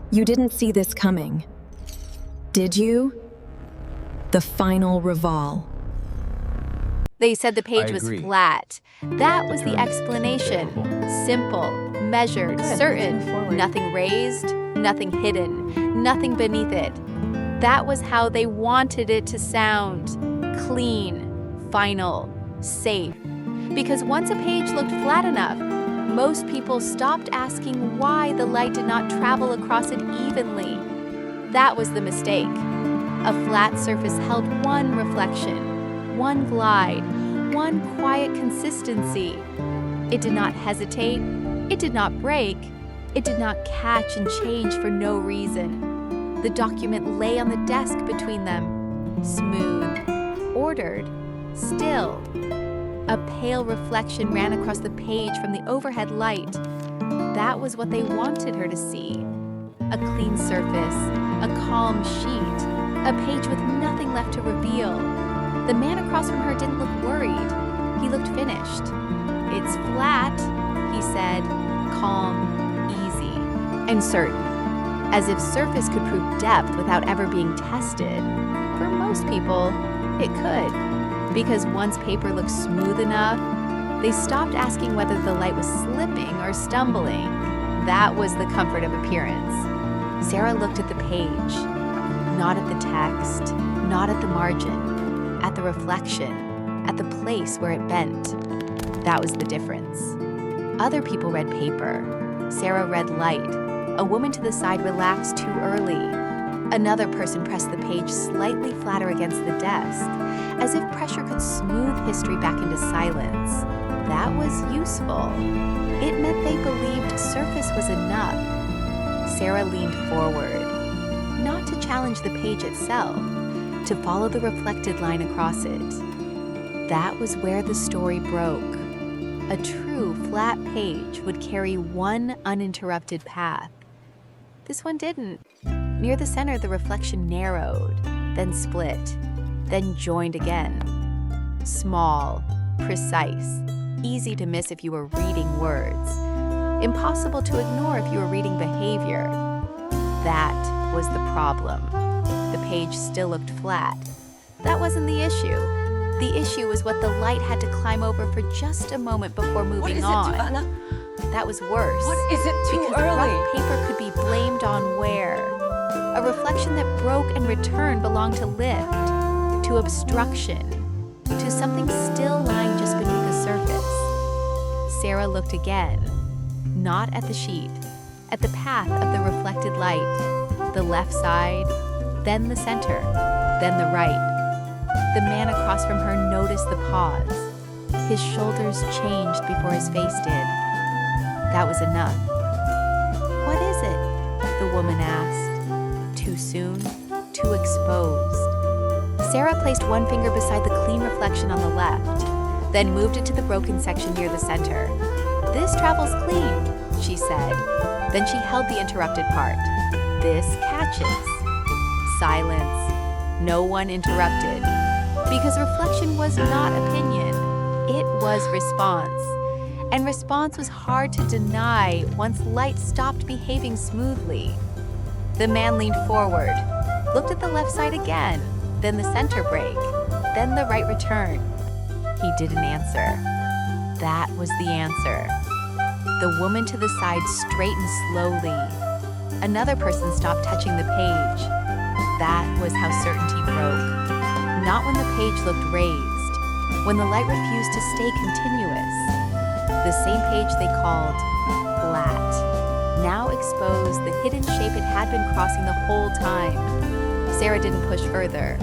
You didn't see this coming, did you? The final revolve. They said the page was agree. flat. That was the term is explanation. comparable. Simple, measured, Good, certain. let's move forward. Nothing raised, nothing hidden, nothing beneath it. That was how they wanted it to sound. Clean, final, safe. Because once a page looked flat enough, most people stopped asking why the light did not travel across it evenly. That was the mistake. A flat surface held one reflection, one glide, one quiet consistency. It did not hesitate, it did not break, it did not catch and change for no reason. The document lay on the desk between them, smooth, ordered, still. A pale reflection ran across the page from the overhead light. That was what they wanted her to see. A clean surface, a calm sheet, a page with nothing left to reveal. The man across from her didn't look worried. He looked finished. "It's flat," he said, calm, easy, and certain, as if surface could prove depth without ever being tested. For most people, it could, because once paper looked smooth enough, they stopped asking whether the light was slipping or stumbling. That was the comfort of appearance. Sarah looked at the page, not at the text, not at the margin, at the reflection, at the place where it bent. That was the difference. Other people read paper. Sarah read light. A woman to the side relaxed too early. Another person pressed the page slightly flatter against the desk, as if pressure could smooth history back into silence. That was useful. It meant they believed surface was enough. Sarah leaned forward, not to challenge the page itself, to follow the reflected line across it. That was where the story broke. A true flat page would carry one uninterrupted path. This one didn't. Near the center, the reflection narrowed, then split, then joined again. Small, precise, easy to miss if you were reading words. Impossible to ignore if you were reading behavior. That was the problem. The page still looked flat. That wasn't the issue. The issue was what the light had to climb over for just a moment before moving on. That was worse. What is it too because early? rough paper could be blamed on wear. A reflection that broke and returned belonged to lift, to obstruction, to something still lying just beneath the surface. Sarah looked again, not at the sheet, at the path of the reflected light, the left side, then the center, then the right. The man across from her noticed the pause. His shoulders changed before his face did. That was enough. "What is it?" the woman asked. Too soon, too exposed. Sarah placed one finger beside the clean reflection on the left, then moved it to the broken section near the center. "This travels clean," she said. Then she held the interrupted part. "This catches." Silence. No one interrupted. Because reflection was not opinion. It was response. And response was hard to deny once light stopped behaving smoothly. The man leaned forward, looked at the left side again, then the center break, then the right return. He didn't answer. That was the answer. The woman to the side straightened slowly. Another person stopped touching the page. That was how certainty broke. Not when the page looked raised, when the light refused to stay continuous. The same page they called flat, now exposed the hidden shape it had been crossing the whole time. Sarah didn't push further,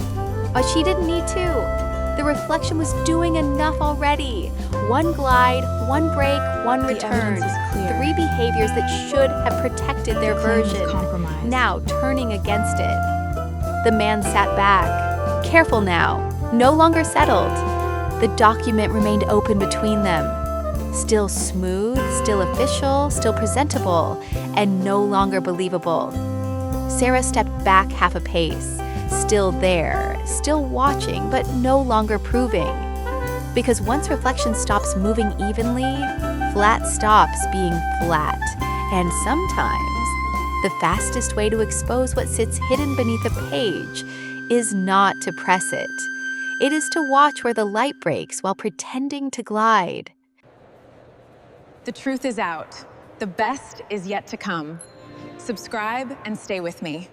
but she didn't need to. The reflection was doing enough already. One glide, one break, one return. evidence is clear. 3 behaviors that should have protected their Claim is version, compromised. now turning against it. The man sat back, careful now, no longer settled. The document remained open between them. Still smooth, still official, still presentable, and no longer believable. Sarah stepped back half a pace, still there, still watching, but no longer proving. Because once reflection stops moving evenly, flat stops being flat, and sometimes The fastest way to expose what sits hidden beneath a page is not to press it. It is to watch where the light breaks while pretending to glide. The truth is out. The best is yet to come. Subscribe and stay with me.